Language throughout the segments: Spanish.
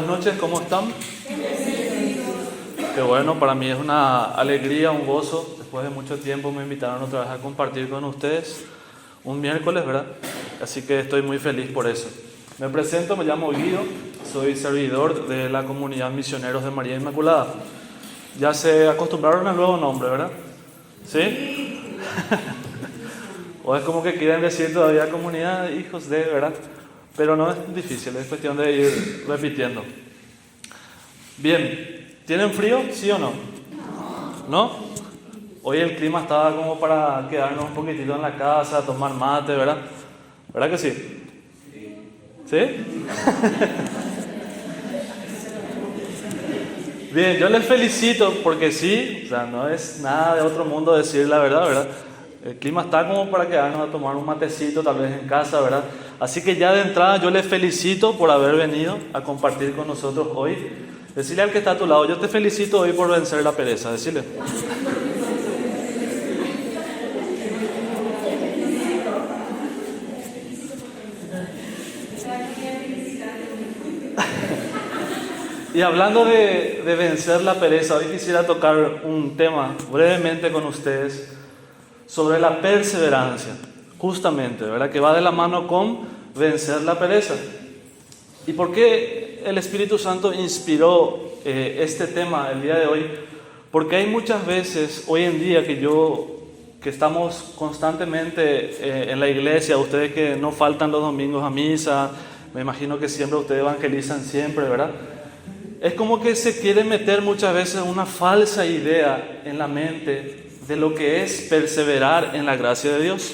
buenas noches, ¿cómo están? Qué bueno, para mí es una alegría, un gozo. Después de mucho tiempo me invitaron otra vez a compartir con ustedes un miércoles, ¿verdad? Así que estoy muy feliz por eso. Me presento, me llamo Guido, soy servidor de la comunidad Misioneros de María Inmaculada. Ya se acostumbraron al nuevo nombre, ¿verdad? ¿Sí? O es como que quieren decir todavía comunidad de hijos de, ¿verdad? Pero no es difícil, es cuestión de ir repitiendo. Bien, ¿tienen frío? ¿Sí o no? ¿No? Hoy el clima estaba como para quedarnos un poquitito en la casa, tomar mate, ¿verdad? ¿Verdad que sí? ¿Sí? Bien, yo les felicito porque sí, o sea, no es nada de otro mundo decir la verdad, ¿verdad? El clima está como para quedarnos a tomar un matecito, tal vez en casa, ¿verdad? Así que ya de entrada yo les felicito por haber venido a compartir con nosotros hoy. Decirle al que está a tu lado, yo te felicito hoy por vencer la pereza, decirle. Y hablando de vencer la pereza, hoy quisiera tocar un tema brevemente con ustedes sobre la perseverancia, justamente, ¿verdad? Que va de la mano con vencer la pereza. ¿Y por qué el Espíritu Santo inspiró este tema el día de hoy? Porque hay muchas veces hoy en día que estamos constantemente en la iglesia, ustedes que no faltan los domingos a misa, me imagino que siempre ustedes evangelizan siempre, ¿verdad? Es como que se quiere meter muchas veces una falsa idea en la mente de lo que es perseverar en la gracia de Dios.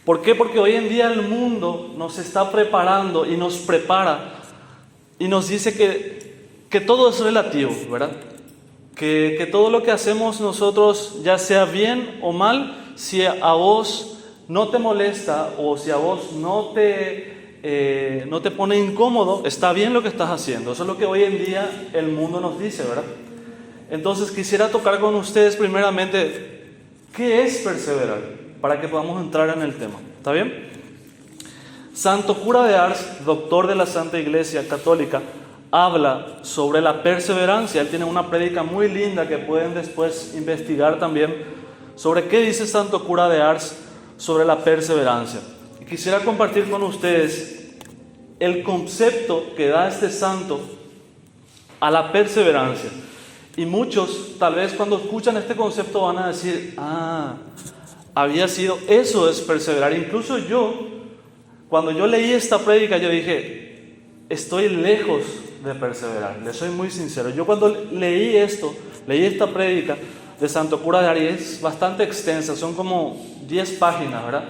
¿Por qué? Porque hoy en día el mundo nos está preparando y nos prepara y nos dice que todo es relativo, ¿verdad? Que todo lo que hacemos nosotros, ya sea bien o mal, si a vos no te molesta o si a vos no te pone incómodo, está bien lo que estás haciendo. Eso es lo que hoy en día el mundo nos dice, ¿verdad? Entonces quisiera tocar con ustedes primeramente qué es perseverar, para que podamos entrar en el tema. ¿Está bien? Santo Cura de Ars, doctor de la Santa Iglesia Católica, habla sobre la perseverancia. Él tiene una prédica muy linda que pueden después investigar también sobre qué dice Santo Cura de Ars sobre la perseverancia. Y quisiera compartir con ustedes el concepto que da este santo a la perseverancia. Y muchos, tal vez cuando escuchan este concepto van a decir, había sido, eso es perseverar. Incluso yo, cuando yo leí esta prédica, yo dije, estoy lejos de perseverar. Les soy muy sincero. Yo cuando leí esta prédica de Santo Cura de Ars, es bastante extensa, son como 10 páginas, ¿verdad?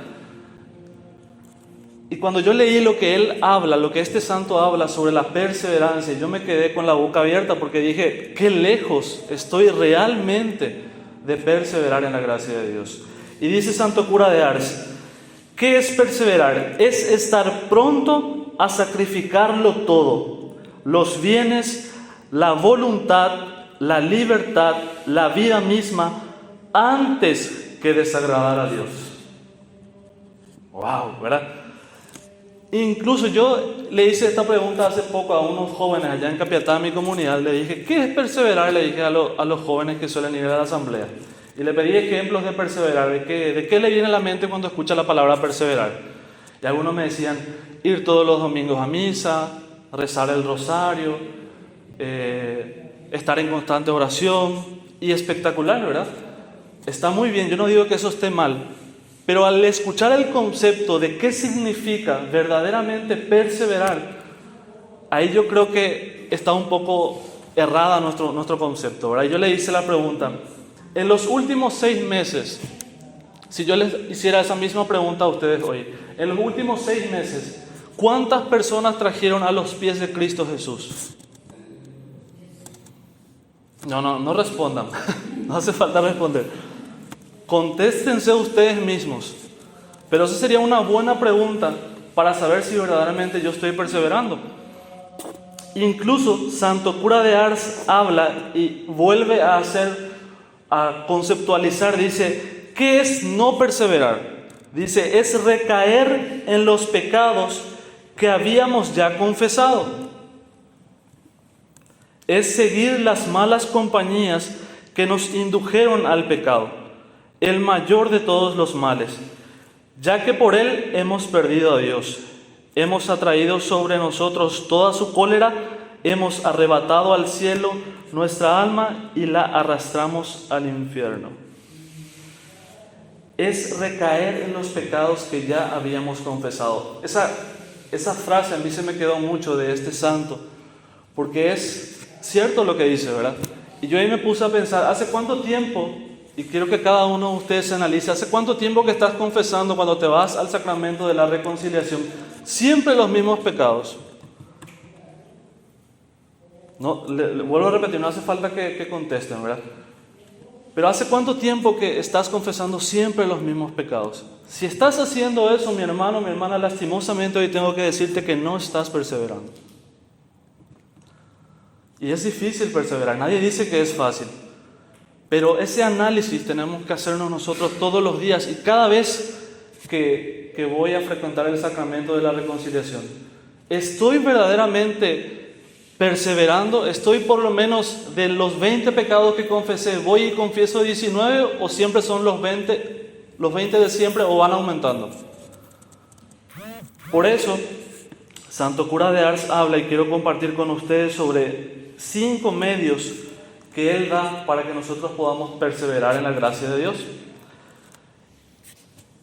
Y cuando yo leí lo que él habla, lo que este santo habla sobre la perseverancia, yo me quedé con la boca abierta porque dije, qué lejos estoy realmente de perseverar en la gracia de Dios. Y dice Santo Cura de Ars, ¿qué es perseverar? Es estar pronto a sacrificarlo todo, los bienes, la voluntad, la libertad, la vida misma, antes que desagradar a Dios. Wow, ¿verdad? Incluso yo le hice esta pregunta hace poco a unos jóvenes allá en Capiatá, mi comunidad. Le dije, ¿qué es perseverar? Le dije a los jóvenes que suelen ir a la asamblea. Y le pedí ejemplos de perseverar, de qué le viene a la mente cuando escucha la palabra perseverar. Y algunos me decían, ir todos los domingos a misa, rezar el rosario, estar en constante oración. Y espectacular, ¿verdad? Está muy bien, yo no digo que eso esté mal. Pero al escuchar el concepto de qué significa verdaderamente perseverar, ahí yo creo que está un poco errada nuestro concepto, ¿verdad? Yo le hice la pregunta, en los últimos 6 meses, si yo les hiciera esa misma pregunta a ustedes hoy, en los últimos 6 meses, ¿cuántas personas trajeron a los pies de Cristo Jesús? No respondan, no hace falta responder. Contéstense ustedes mismos. Pero esa sería una buena pregunta para saber si verdaderamente yo estoy perseverando. Incluso Santo Cura de Ars habla y vuelve a conceptualizar, dice, ¿qué es no perseverar? Dice, es recaer en los pecados que habíamos ya confesado. es seguir las malas compañías que nos indujeron al pecado, el mayor de todos los males, ya que por él hemos perdido a Dios. Hemos atraído sobre nosotros toda su cólera, hemos arrebatado al cielo nuestra alma y la arrastramos al infierno. Es recaer en los pecados que ya habíamos confesado. Esa frase a mí se me quedó mucho de este santo, porque es cierto lo que dice, ¿verdad? Y yo ahí me puse a pensar, ¿hace cuánto tiempo? Y quiero que cada uno de ustedes se analice, ¿hace cuánto tiempo que estás confesando cuando te vas al sacramento de la reconciliación siempre los mismos pecados? No, le vuelvo a repetir, no hace falta que contesten, ¿verdad? Pero ¿hace cuánto tiempo que estás confesando siempre los mismos pecados? Si estás haciendo eso, mi hermano, mi hermana, lastimosamente hoy tengo que decirte que no estás perseverando. Y es difícil perseverar, nadie dice que es fácil. Pero ese análisis tenemos que hacernos nosotros todos los días y cada vez que voy a frecuentar el sacramento de la reconciliación. ¿Estoy verdaderamente perseverando? ¿Estoy por lo menos de los 20 pecados que confesé, voy y confieso 19 o siempre son los 20 de siempre o van aumentando? Por eso, Santo Cura de Ars habla y quiero compartir con ustedes sobre 5 medios que Él da para que nosotros podamos perseverar en la gracia de Dios.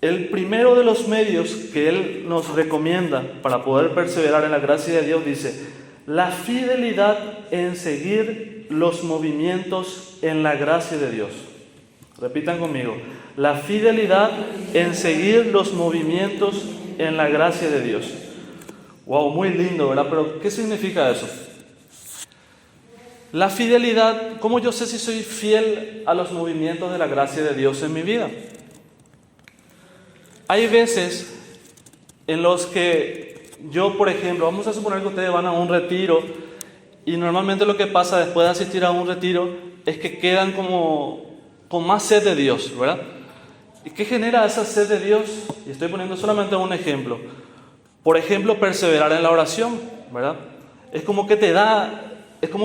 El primero de los medios que Él nos recomienda para poder perseverar en la gracia de Dios dice: la fidelidad en seguir los movimientos en la gracia de Dios. Repitan conmigo: la fidelidad en seguir los movimientos en la gracia de Dios. Wow, muy lindo, ¿verdad? Pero ¿qué significa eso? La fidelidad, ¿cómo yo sé si soy fiel a los movimientos de la gracia de Dios en mi vida? Hay veces en los que yo, por ejemplo, vamos a suponer que ustedes van a un retiro y normalmente lo que pasa después de asistir a un retiro es que quedan como con más sed de Dios, ¿verdad? ¿Y qué genera esa sed de Dios? Y estoy poniendo solamente un ejemplo. Por ejemplo, perseverar en la oración, ¿verdad? Es como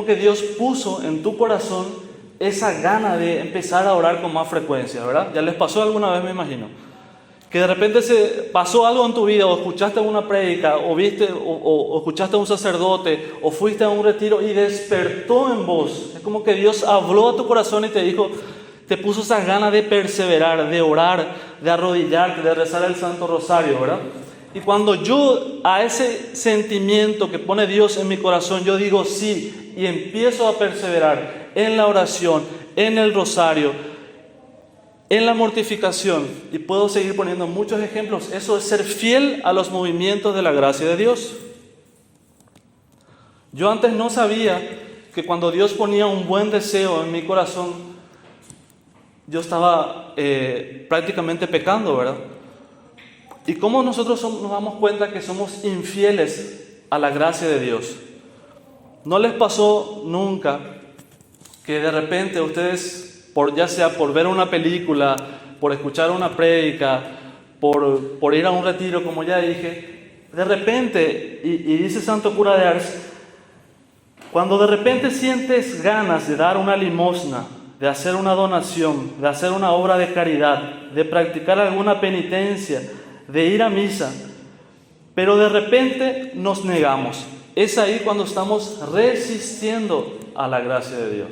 que Dios puso en tu corazón esa gana de empezar a orar con más frecuencia, ¿verdad? ¿Ya les pasó alguna vez, me imagino? Que de repente se pasó algo en tu vida, o escuchaste una prédica, o viste, o escuchaste a un sacerdote, o fuiste a un retiro y despertó en vos. Es como que Dios habló a tu corazón y te dijo, te puso esa gana de perseverar, de orar, de arrodillarte, de rezar el Santo Rosario, ¿verdad? Y cuando yo a ese sentimiento que pone Dios en mi corazón, yo digo sí, y empiezo a perseverar en la oración, en el rosario, en la mortificación, y puedo seguir poniendo muchos ejemplos. Eso es ser fiel a los movimientos de la gracia de Dios. Yo antes no sabía que cuando Dios ponía un buen deseo en mi corazón, yo estaba prácticamente pecando, ¿verdad? ¿Y cómo nosotros nos damos cuenta que somos infieles a la gracia de Dios? ¿No les pasó nunca que de repente ustedes, ya sea por ver una película, por escuchar una prédica, por ir a un retiro, como ya dije, de repente, y dice Santo Cura de Ars, cuando de repente sientes ganas de dar una limosna, de hacer una donación, de hacer una obra de caridad, de practicar alguna penitencia, de ir a misa, pero de repente nos negamos. Es ahí cuando estamos resistiendo a la gracia de Dios.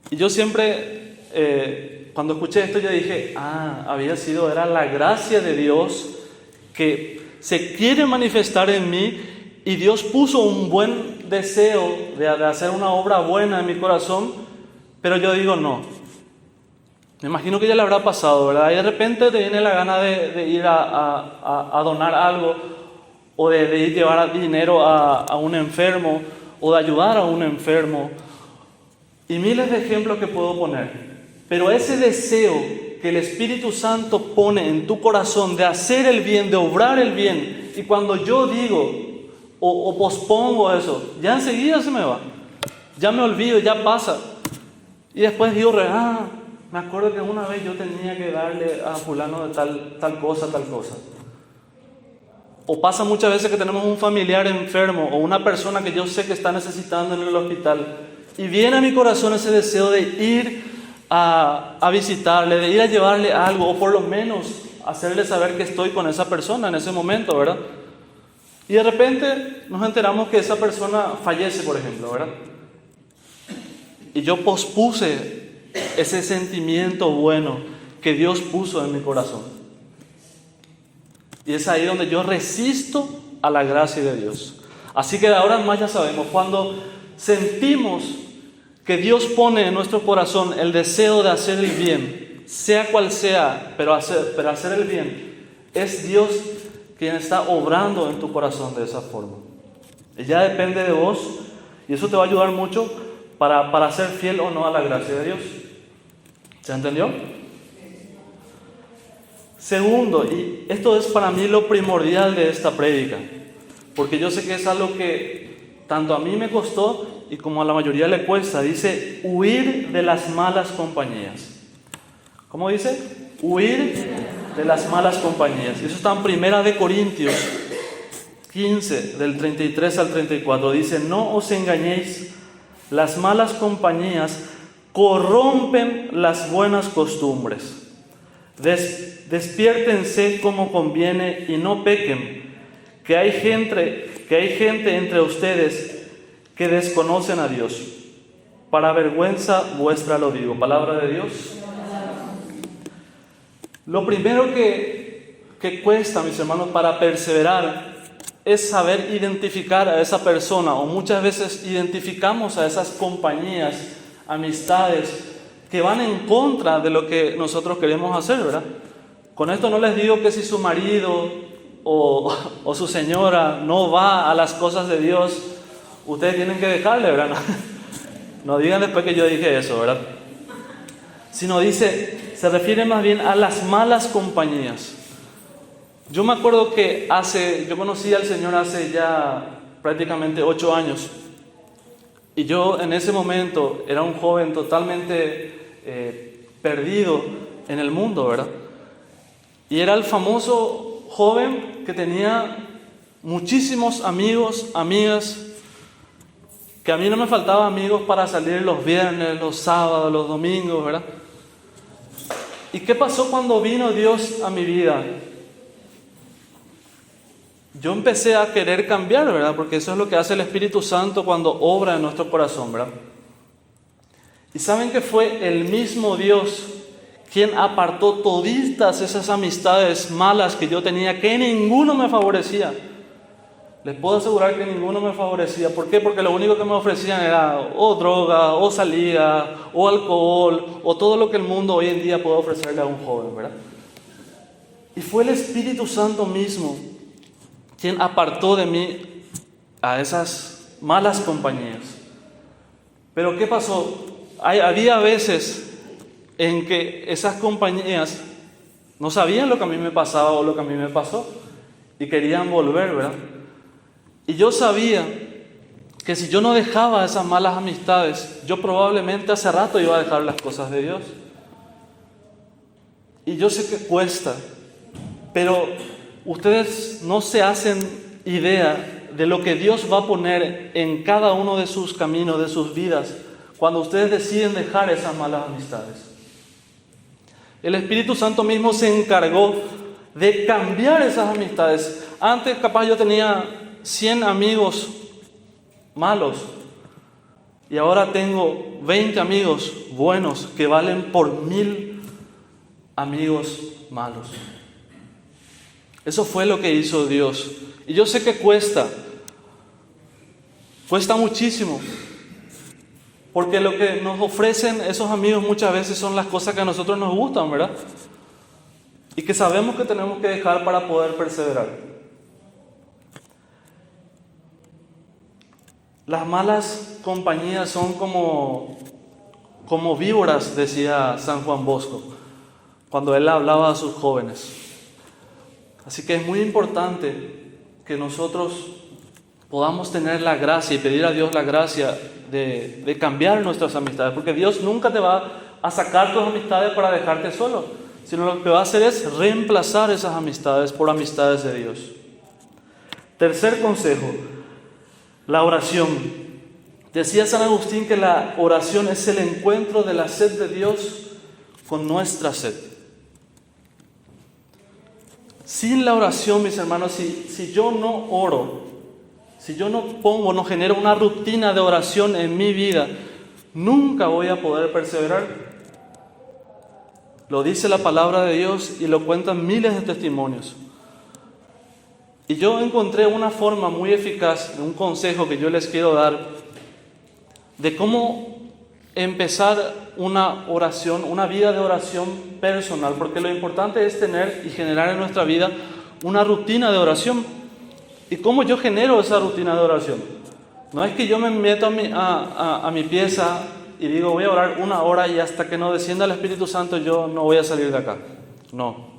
Y yo siempre, cuando escuché esto, yo dije, era la gracia de Dios que se quiere manifestar en mí, y Dios puso un buen deseo de hacer una obra buena en mi corazón, pero yo digo no. Me imagino que ya le habrá pasado, ¿verdad? Y de repente te viene la gana de ir a donar algo, o de ir a llevar dinero a un enfermo, o de ayudar a un enfermo. Y miles de ejemplos que puedo poner. Pero ese deseo que el Espíritu Santo pone en tu corazón de hacer el bien, de obrar el bien, y cuando yo digo o pospongo eso, ya enseguida se me va. Ya me olvido, ya pasa. Y después digo, me acuerdo que una vez yo tenía que darle a fulano de tal cosa. O pasa muchas veces que tenemos un familiar enfermo o una persona que yo sé que está necesitando en el hospital y viene a mi corazón ese deseo de ir a visitarle, de ir a llevarle algo o por lo menos hacerle saber que estoy con esa persona en ese momento, ¿verdad? Y de repente nos enteramos que esa persona fallece, por ejemplo, ¿verdad? Y yo pospuse ese sentimiento bueno que Dios puso en mi corazón. Y es ahí donde yo resisto a la gracia de Dios. Así que de ahora en más ya sabemos, cuando sentimos que Dios pone en nuestro corazón el deseo de hacer el bien, sea cual sea, pero hacer el bien, es Dios quien está obrando en tu corazón de esa forma. Y ya depende de vos, y eso te va a ayudar mucho para ser fiel o no a la gracia de Dios. ¿Se entendió? Segundo, y esto es para mí lo primordial de esta prédica, porque yo sé que es algo que tanto a mí me costó y como a la mayoría le cuesta. Dice, huir de las malas compañías. ¿Cómo dice? Huir de las malas compañías. Y eso está en 1 Corintios 15, del 33 al 34. Dice, no os engañéis, las malas compañías corrompen las buenas costumbres. Despiértense como conviene y no pequen, que hay gente entre ustedes que desconocen a Dios. Para vergüenza vuestra lo digo. Palabra de Dios. Lo primero que cuesta, mis hermanos, para perseverar es saber identificar a esa persona, o muchas veces identificamos a esas compañías, amistades que van en contra de lo que nosotros queremos hacer, ¿verdad? Con esto no les digo que si su marido o su señora no va a las cosas de Dios, ustedes tienen que dejarle, ¿verdad? No digan después que yo dije eso, ¿verdad? Sino se refiere más bien a las malas compañías. Yo me acuerdo que yo conocí al Señor hace ya prácticamente 8 años. Y yo en ese momento era un joven totalmente perdido en el mundo, ¿verdad? Y era el famoso joven que tenía muchísimos amigos, amigas, que a mí no me faltaban amigos para salir los viernes, los sábados, los domingos, ¿verdad? ¿Y qué pasó cuando vino Dios a mi vida? Yo empecé a querer cambiar, ¿verdad? Porque eso es lo que hace el Espíritu Santo cuando obra en nuestro corazón, ¿verdad? Y saben que fue el mismo Dios quien apartó toditas esas amistades malas que yo tenía, que ninguno me favorecía. Les puedo asegurar que ninguno me favorecía. ¿Por qué? Porque lo único que me ofrecían era o droga, o salida, o alcohol, o todo lo que el mundo hoy en día puede ofrecerle a un joven, ¿verdad? Y fue el Espíritu Santo mismo quien apartó de mí a esas malas compañías. Pero ¿qué pasó? Había veces en que esas compañías no sabían lo que a mí me pasaba o lo que a mí me pasó y querían volver, ¿verdad? Y yo sabía que si yo no dejaba esas malas amistades, yo probablemente hace rato iba a dejar las cosas de Dios. Y yo sé que cuesta, pero ustedes no se hacen idea de lo que Dios va a poner en cada uno de sus caminos, de sus vidas, cuando ustedes deciden dejar esas malas amistades. El Espíritu Santo mismo se encargó de cambiar esas amistades. Antes capaz yo tenía 100 amigos malos y ahora tengo 20 amigos buenos que valen por 1000 amigos malos. Eso fue lo que hizo Dios. Y yo sé que cuesta muchísimo, porque lo que nos ofrecen esos amigos muchas veces son las cosas que a nosotros nos gustan, ¿verdad? Y que sabemos que tenemos que dejar para poder perseverar. Las malas compañías son como víboras, decía San Juan Bosco, cuando él hablaba a sus jóvenes. Así que es muy importante que nosotros podamos tener la gracia y pedir a Dios la gracia de cambiar nuestras amistades, porque Dios nunca te va a sacar tus amistades para dejarte solo, sino lo que va a hacer es reemplazar esas amistades por amistades de Dios. Tercer consejo, la oración. Decía San Agustín que la oración es el encuentro de la sed de Dios con nuestra sed. Sin la oración, mis hermanos, si yo no oro, si yo no genero una rutina de oración en mi vida, nunca voy a poder perseverar. Lo dice la palabra de Dios y lo cuentan miles de testimonios. Y yo encontré una forma muy eficaz, un consejo que yo les quiero dar, de cómo empezar una oración, una vida de oración personal, porque lo importante es tener y generar en nuestra vida una rutina de oración. ¿Y cómo yo genero esa rutina de oración? No es que yo me meto a mi pieza y digo voy a orar 1 hora y hasta que no descienda el Espíritu Santo yo no voy a salir de acá. No.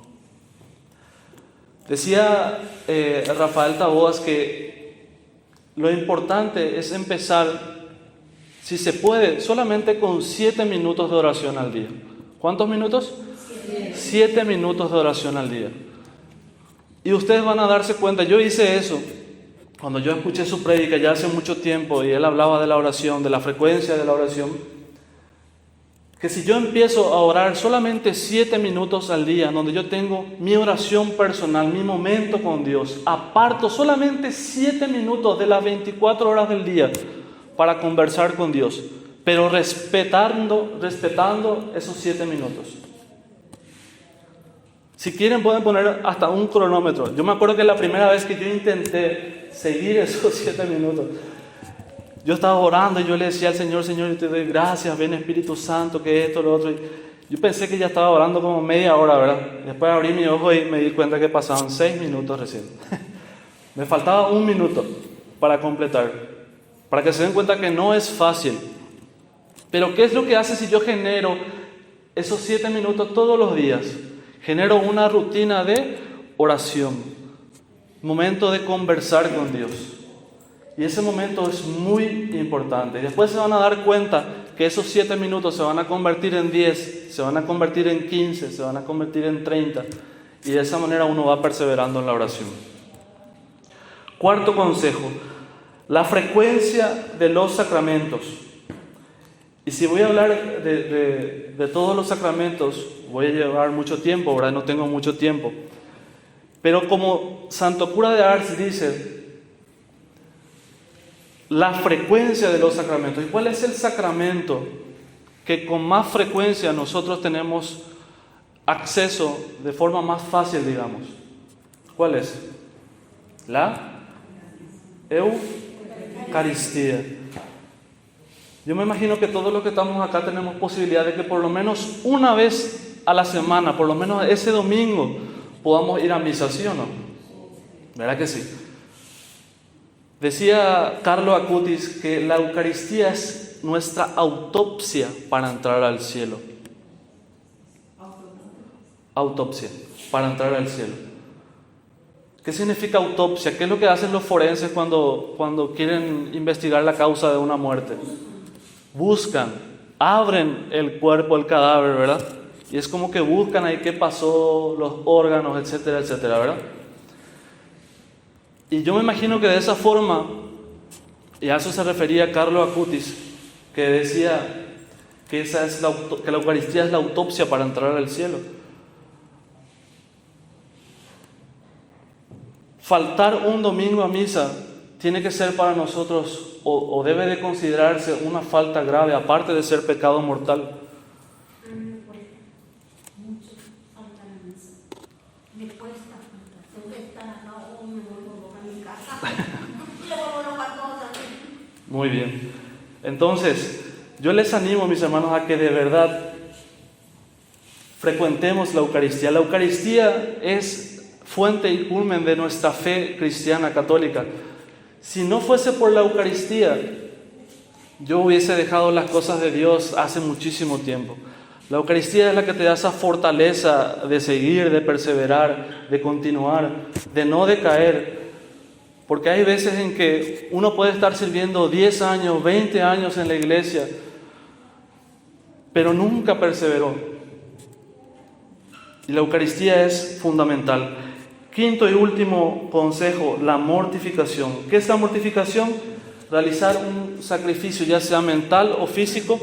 Decía Rafael Taboas que lo importante es empezar, si se puede, solamente con 7 minutos de oración al día. ¿Cuántos minutos? 7 minutos de oración al día. Y ustedes van a darse cuenta, yo hice eso cuando yo escuché su prédica ya hace mucho tiempo y él hablaba de la oración, de la frecuencia de la oración. Que si yo empiezo a orar solamente 7 minutos al día, donde yo tengo mi oración personal, mi momento con Dios, aparto solamente 7 minutos de las 24 horas del día para conversar con Dios, pero respetando esos 7 minutos. Si quieren pueden poner hasta un cronómetro. Yo me acuerdo que la primera vez que yo intenté seguir esos 7 minutos, yo estaba orando y yo le decía al Señor, Señor, yo te doy gracias, ven Espíritu Santo, que esto, lo otro. Y yo pensé que ya estaba orando como media hora, ¿verdad? Después abrí mi ojo y me di cuenta que pasaban 6 minutos recién. Me faltaba 1 minuto para completar, para que se den cuenta que no es fácil. Pero ¿qué es lo que hace si yo genero esos 7 minutos todos los días? Genero una rutina de oración, momento de conversar con Dios. Y ese momento es muy importante. Y después se van a dar cuenta que esos 7 minutos se van a convertir en 10, se van a convertir en 15, se van a convertir en 30. Y de esa manera uno va perseverando en la oración. Cuarto consejo, la frecuencia de los sacramentos. Y si voy a hablar de todos los sacramentos, voy a llevar mucho tiempo, ¿verdad? No tengo mucho tiempo. Pero como Santo Cura de Ars dice, la frecuencia de los sacramentos. ¿Y cuál es el sacramento que con más frecuencia nosotros tenemos acceso de forma más fácil, digamos? ¿Cuál es? La Eucaristía. Yo me imagino que todos los que estamos acá tenemos posibilidad de que por lo menos una vez a la semana, por lo menos ese domingo, podamos ir a misa, ¿sí o no? ¿Verdad que sí? Decía Carlo Acutis que la Eucaristía es nuestra autopsia para entrar al cielo. Autopsia, para entrar al cielo. ¿Qué significa autopsia? ¿Qué es lo que hacen los forenses cuando quieren investigar la causa de una muerte? Buscan, abren el cuerpo, el cadáver, ¿verdad? Y es como que buscan ahí qué pasó, los órganos, etcétera, etcétera, ¿verdad? Y yo me imagino que de esa forma, y a eso se refería Carlo Acutis, que decía que la Eucaristía es la autopsia para entrar al cielo. Faltar un domingo a misa tiene que ser para nosotros, o debe de considerarse una falta grave, aparte de ser pecado mortal. Muy bien. Entonces, yo les animo, mis hermanos, a que de verdad frecuentemos la Eucaristía. La Eucaristía es fuente y culmen de nuestra fe cristiana católica. Si no fuese por la Eucaristía, yo hubiese dejado las cosas de Dios hace muchísimo tiempo. La Eucaristía es la que te da esa fortaleza de seguir, de perseverar, de continuar, de no decaer. Porque hay veces en que uno puede estar sirviendo 10 años, 20 años en la iglesia, pero nunca perseveró. Y la Eucaristía es fundamental. quinto y último consejo, la mortificación. ¿Qué es la mortificación? Realizar un sacrificio, ya sea mental o físico,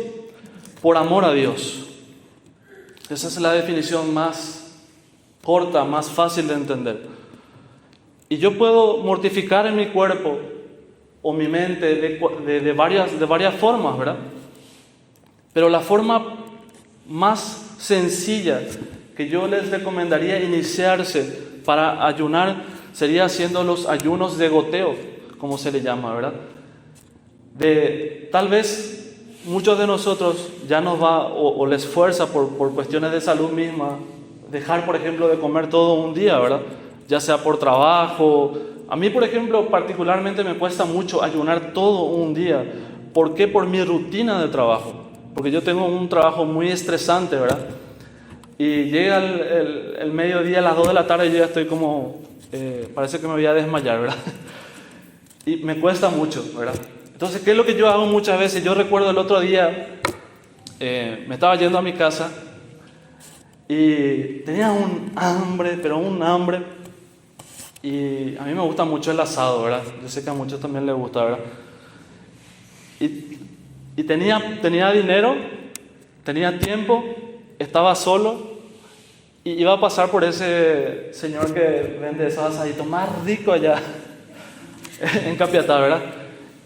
por amor a Dios. Esa es la definición más corta, más fácil de entender. Y yo puedo mortificar en mi cuerpo o mi mente de varias formas, ¿verdad? Pero la forma más sencilla que yo les recomendaría iniciarse para ayunar sería haciendo los ayunos de goteo, como se le llama, ¿verdad? Tal vez muchos de nosotros ya nos va o les fuerza por cuestiones de salud misma dejar, por ejemplo, de comer todo un día, ¿verdad? Ya sea por trabajo. A mí, por ejemplo, particularmente me cuesta mucho ayunar todo un día. ¿Por qué? Por mi rutina de trabajo. Porque yo tengo un trabajo muy estresante, ¿verdad? Y llega el mediodía, a las 2 de la tarde, y yo ya estoy como, parece que me voy a desmayar, ¿verdad? Y me cuesta mucho, ¿verdad? Entonces, ¿qué es lo que yo hago muchas veces? Yo recuerdo el otro día, me estaba yendo a mi casa y tenía un hambre, pero un hambre. Y a mí me gusta mucho el asado, ¿verdad? Yo sé que a muchos también les gusta, ¿verdad? Y tenía dinero, tenía tiempo, estaba solo y iba a pasar por ese señor que vende esos asaditos más ricos allá en Capiatá, ¿verdad?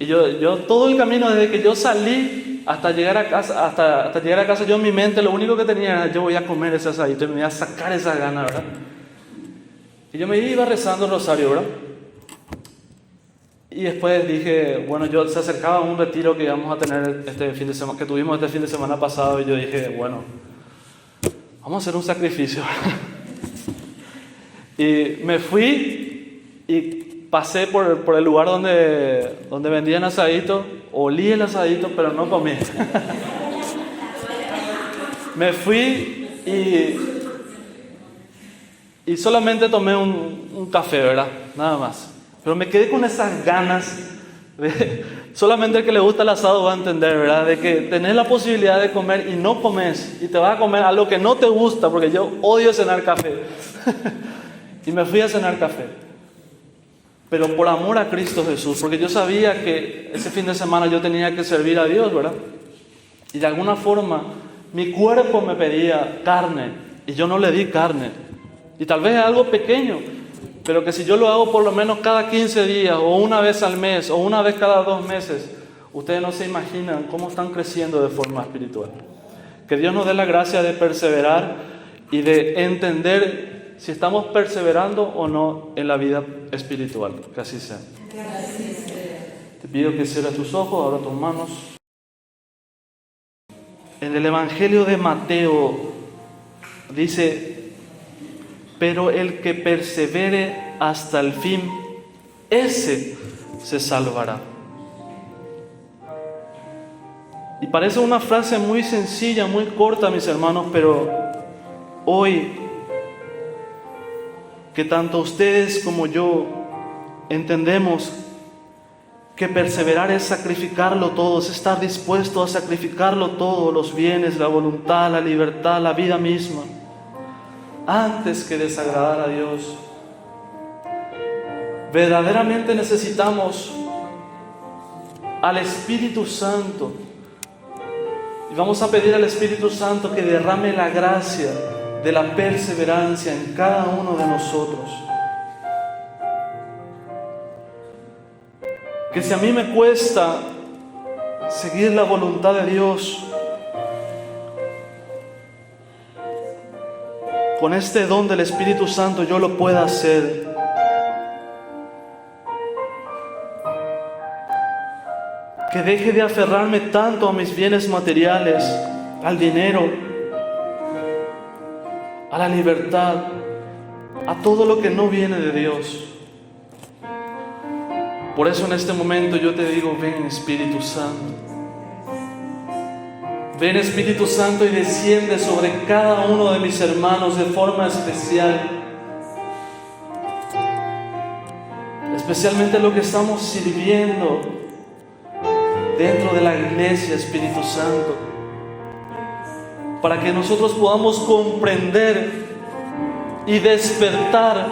Y yo todo el camino desde que yo salí hasta llegar a casa, hasta llegar a casa, yo en mi mente lo único que tenía era yo voy a comer ese asadito y me voy a sacar esa gana, ¿verdad? Y yo me iba rezando el rosario, ¿verdad? Y después dije, bueno, se acercaba un retiro que íbamos a tener que tuvimos este fin de semana pasado, y yo dije, bueno, vamos a hacer un sacrificio. Y me fui y pasé por el lugar donde vendían asadito, olí el asadito, pero no comí. Me fui y solamente tomé un café, ¿verdad? Nada más. Pero me quedé con esas ganas solamente el que le gusta el asado va a entender, ¿verdad? De que tenés la posibilidad de comer y no comes, y te vas a comer algo que no te gusta, porque yo odio cenar café. Y me fui a cenar café. Pero por amor a Cristo Jesús, porque yo sabía que ese fin de semana yo tenía que servir a Dios, ¿verdad? Y de alguna forma mi cuerpo me pedía carne y yo no le di carne. Y tal vez es algo pequeño, pero que si yo lo hago por lo menos cada 15 días o una vez al mes o una vez cada 2 meses, ustedes no se imaginan cómo están creciendo de forma espiritual. Que Dios nos dé la gracia de perseverar y de entender si estamos perseverando o no en la vida espiritual. Que así sea. Te pido que cierres tus ojos, abra tus manos. En el Evangelio de Mateo dice: pero el que persevere hasta el fin, ese se salvará. Y parece una frase muy sencilla, muy corta, mis hermanos, pero hoy que tanto ustedes como yo entendemos que perseverar es sacrificarlo todo, es estar dispuesto a sacrificarlo todo, los bienes, la voluntad, la libertad, la vida misma, antes que desagradar a Dios. Verdaderamente necesitamos al Espíritu Santo, y vamos a pedir al Espíritu Santo que derrame la gracia de la perseverancia en cada uno de nosotros. Que si a mí me cuesta seguir la voluntad de Dios, con este don del Espíritu Santo yo lo pueda hacer. Que deje de aferrarme tanto a mis bienes materiales, al dinero, a la libertad, a todo lo que no viene de Dios. Por eso en este momento yo te digo: ven Espíritu Santo. Ven Espíritu Santo y desciende sobre cada uno de mis hermanos de forma especial. Especialmente lo que estamos sirviendo dentro de la iglesia, Espíritu Santo. Para que nosotros podamos comprender y despertar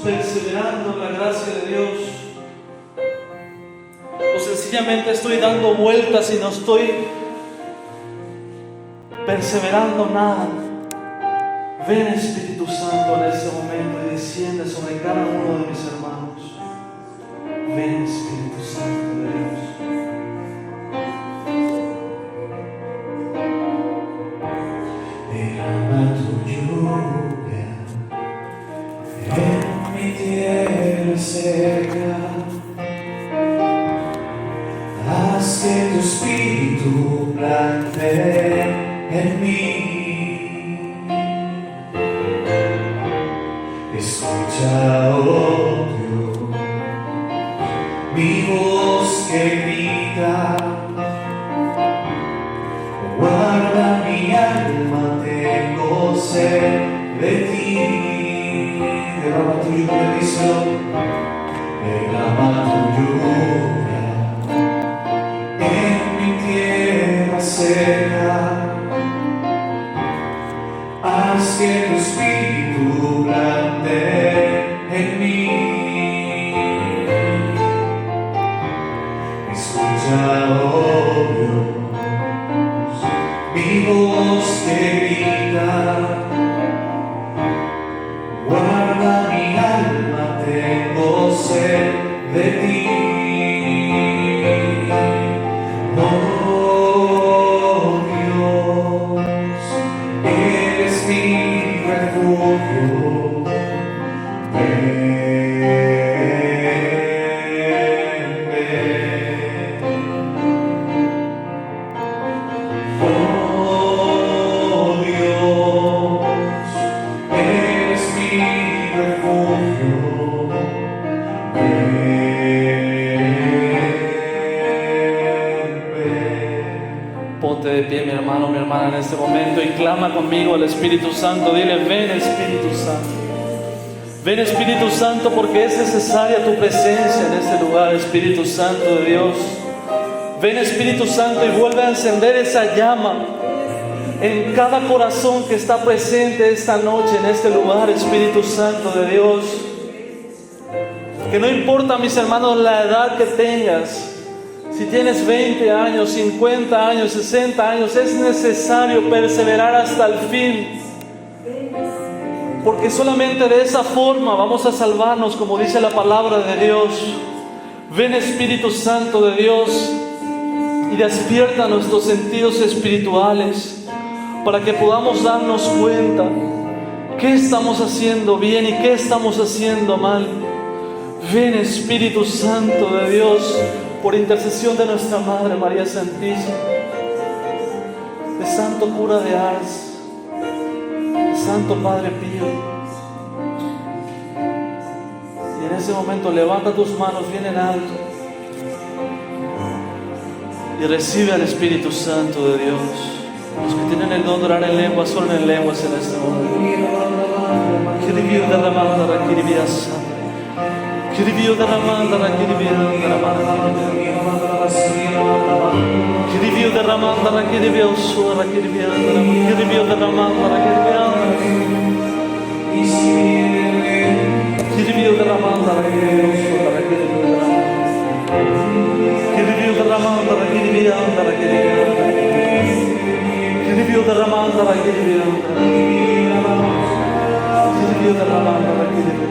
perseverando en la gracia de Dios, o sencillamente estoy dando vueltas y no estoy perseverando nada. Ven Espíritu Santo en este momento y desciende sobre cada uno de mis hermanos. Ven Espíritu Santo de Dios. Derrama tu lluvia en mi tierra seca. Haz que tu espíritu plantee en mí. Escucha, oh Dios, mi voz que grita. Guarda mi alma, tengo sed de ti. Derrama tu lluvia, díselo. Derrama tu lluvia en mi tierra seca. Haz que tu espíritu plantee en mí. Escucha, oh Dios, mi voz que grita. Guarda mi alma, tengo sed de ti. Oh Dios, eres mi refugio. Ven, ven. Oh Dios, eres mi refugio. Ven, ven. Ponte de pie, mi hermano, mi hermana, en este momento y clama conmigo al Espíritu Santo. Dile, ven Espíritu Santo. Ven Espíritu Santo, porque es necesaria tu presencia en este lugar, Espíritu Santo de Dios. Ven Espíritu Santo y vuelve a encender esa llama en cada corazón que está presente esta noche en este lugar, Espíritu Santo de Dios. Que no importa, mis hermanos, la edad que tengas, si tienes 20 años, 50 años, 60 años, es necesario perseverar hasta el fin. Porque solamente de esa forma vamos a salvarnos, como dice la palabra de Dios. Ven Espíritu Santo de Dios y despierta nuestros sentidos espirituales para que podamos darnos cuenta qué estamos haciendo bien y qué estamos haciendo mal. Ven Espíritu Santo de Dios, por intercesión de nuestra Madre María Santísima, de Santo Cura de Ars, Santo Padre Pío. Y en ese momento levanta tus manos bien en alto y recibe al Espíritu Santo de Dios. Los que tienen el don de orar en lenguas, oren en lenguas en este momento. Kiribio derramando la kiribiasa. Kiribio derramando la kiribiasa. Kiribio derramando la kiribiasa. Kiribio derramando la kiribiasa. Kiribio derramando la kiribiasa. Kiribio derramando la kiribiasa. Kiribio derramando la kiribiasa. Kiribio derramando la kiribiasa.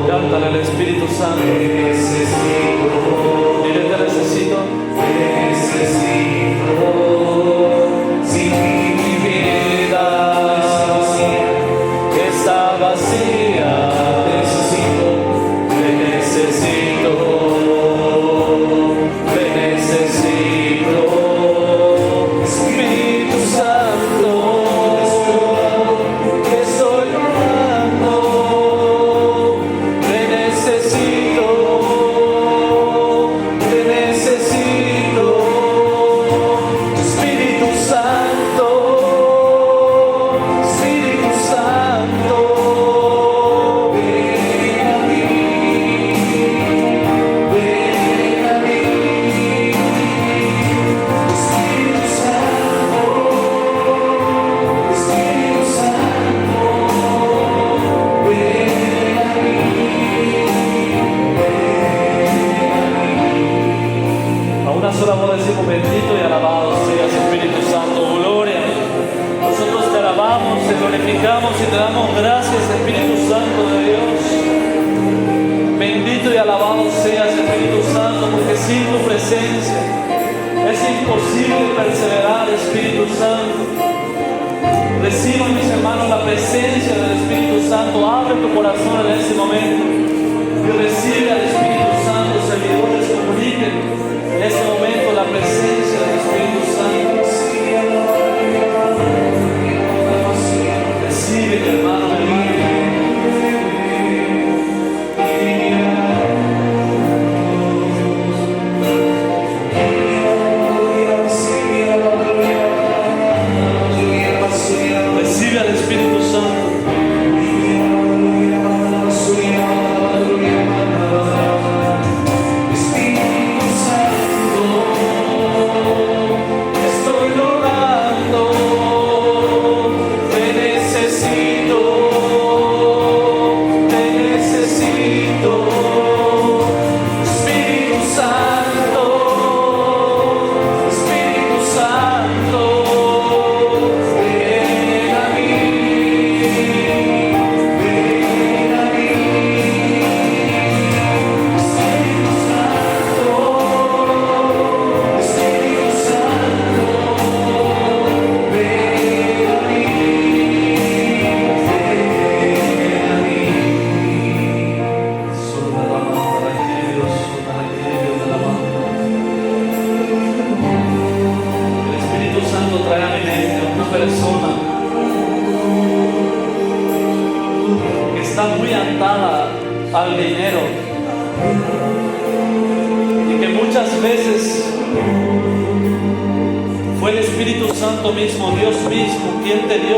Cántale al Espíritu Santo. Dile, te necesito. glorificamos y te damos gracias, Espíritu Santo de Dios. Bendito y alabado seas, Espíritu Santo, porque sin tu presencia es imposible perseverar, Espíritu Santo. Reciban, mis hermanos, la presencia del Espíritu Santo. Abre tu corazón en este momento y recibe al Espíritu Santo. Servidores, comuniquen en este momento la presencia del Espíritu Santo. Recibe, mi hermano, mi hermana. Recibe al Espíritu Santo. Estoy rogando, te necesito, Espíritu Santo, Espíritu Santo. Persona que está muy atada al dinero y que muchas veces fue el Espíritu Santo mismo, Dios mismo, quien te dio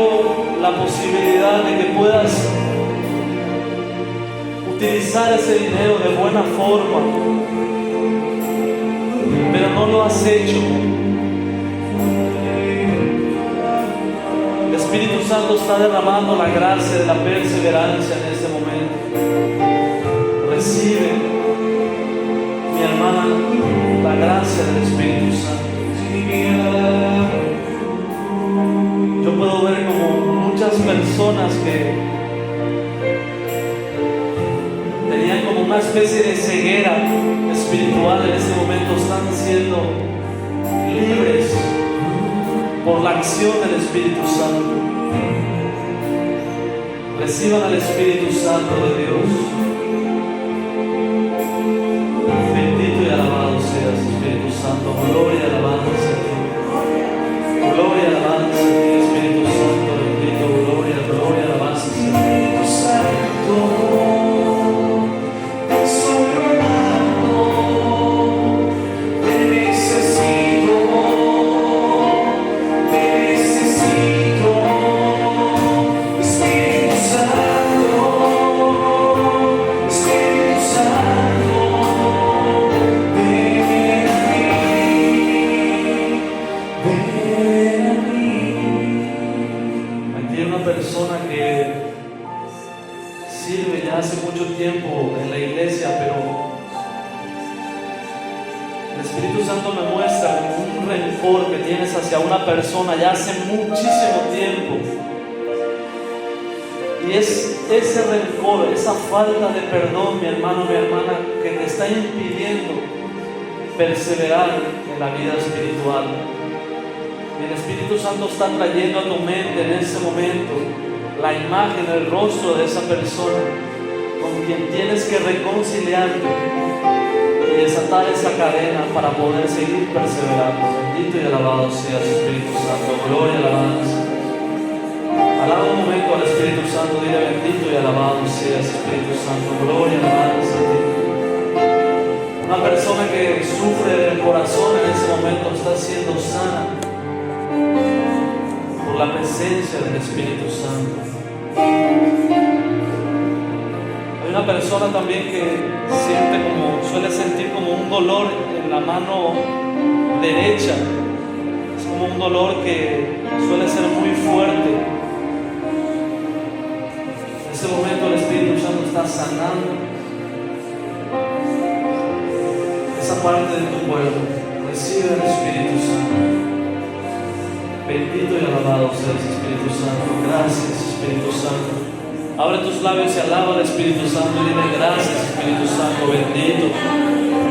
la posibilidad de que puedas utilizar ese dinero de buena forma, pero no lo has hecho. El Espíritu Santo está derramando la gracia de la perseverancia en este momento. Recibe, mi hermana, la gracia del Espíritu Santo. Yo puedo ver como muchas personas que tenían como una especie de ceguera espiritual en este momento están siendo libres por la acción del Espíritu Santo. Reciban al Espíritu Santo de Dios. Bendito y alabado seas, Espíritu Santo. Gloria y alabanza a ti. Gloria y alabanza a ti, Espíritu Santo. Bendito, gloria, gloria y alabanza a ti. Espíritu Santo. Soy hermano, te necesito. Persona que sirve ya hace mucho tiempo en la iglesia, pero el Espíritu Santo me muestra como un rencor que tienes hacia una persona ya hace muchísimo tiempo, y es ese rencor, esa falta de perdón, mi hermano, mi hermana, que te está impidiendo perseverar en la vida espiritual. El Espíritu Santo está trayendo a tu mente en este momento la imagen, el rostro de esa persona con quien tienes que reconciliarte y desatar esa cadena para poder seguir perseverando. Bendito y alabado seas, Espíritu Santo. Gloria y alabanza. Alaba un momento al Espíritu Santo, dile bendito y alabado seas, Espíritu Santo. Gloria y alabanza a ti. Una persona que sufre del corazón en ese momento está siendo sana por la presencia del Espíritu Santo. Hay una persona también que suele sentir como un dolor en la mano derecha. Es como un dolor que suele ser muy fuerte. En ese momento el Espíritu Santo está sanando esa parte de tu cuerpo. Recibe el Espíritu Santo. Bendito y alabado seas, Espíritu Santo. Gracias, Espíritu Santo. Abre tus labios y alaba al Espíritu Santo y dile gracias, Espíritu Santo, bendito.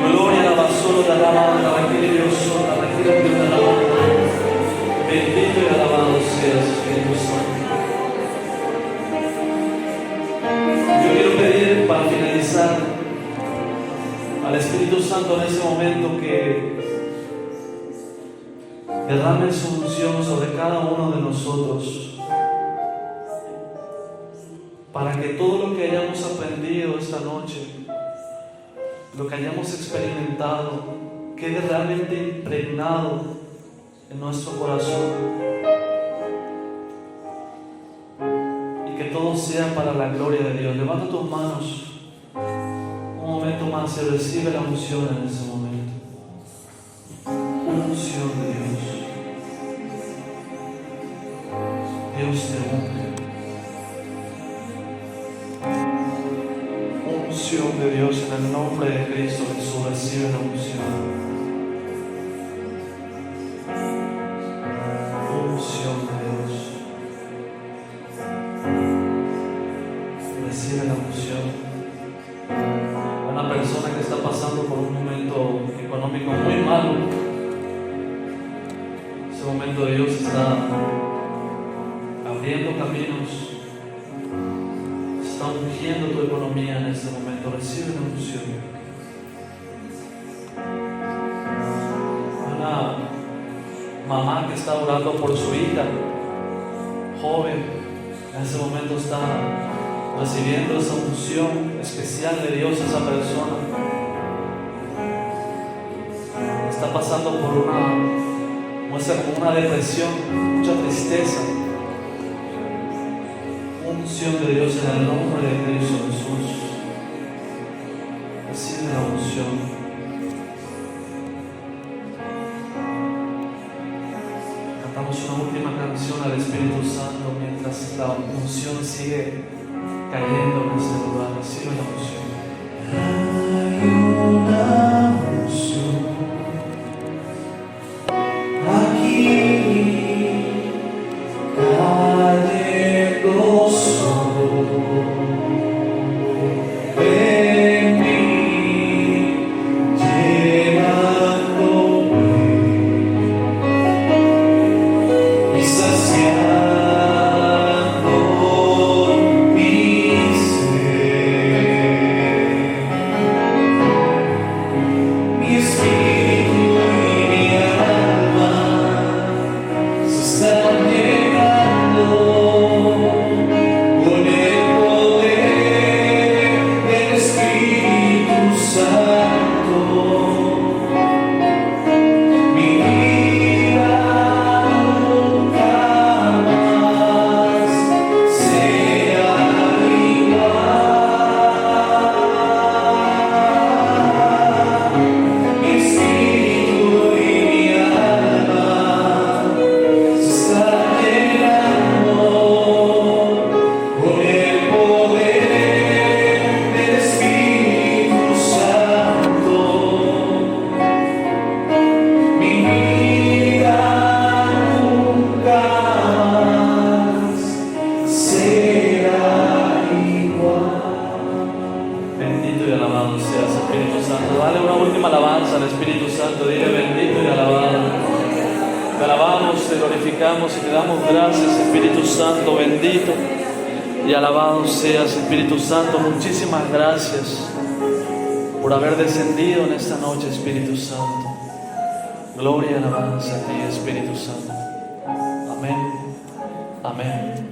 Gloria a la basura de alabanza, requiere Dios, requiere Dios de alabanza. Bendito y alabado seas, Espíritu Santo. Yo quiero pedir para finalizar al Espíritu Santo en este momento que derrame su unción sobre cada uno de nosotros, para que todo lo que hayamos aprendido esta noche, lo que hayamos experimentado, quede realmente impregnado en nuestro corazón y que todo sea para la gloria de Dios. Levanta tus manos un momento más y recibe la unción en ese momento. Unción de Dios. Dios te unge. Unción de Dios en el nombre de Cristo Jesús. Recibe la unción. Unción de Dios. Recibe la unción. Una persona que está pasando por un momento económico muy malo, ese momento Dios está abriendo caminos, está ungiendo tu economía en este momento. Recibe la unción. Una mamá que está orando por su hija joven, en ese momento está recibiendo esa unción especial de Dios. Esa persona está pasando por una depresión, mucha tristeza. Unción de Dios en el nombre de Cristo Jesús. Recibe la unción. Cantamos una última canción al Espíritu Santo mientras la unción sigue cayendo en este lugar. Recibe la unción. Hay una unción aquí cayendo sobre mí, llenándome y saciando mi ser. Mi espíritu y mi alma se están llenando con el poder del Espíritu Santo. Mi vida nunca más será igual. Mi espíritu y mi alma se están llenando con el poder del Espíritu Santo. Mi vida nunca más será igual. Bendito y alabado seas, Espíritu Santo. Dale una última alabanza al Espíritu Santo. Dile bendito y alabado. Te alabamos, te glorificamos y te damos gracias, Espíritu Santo. Bendito y alabado seas, Espíritu Santo. Muchísimas gracias por haber descendido en esta noche, Espíritu Santo. Gloria y alabanza a ti, Espíritu Santo. Amén. Amén.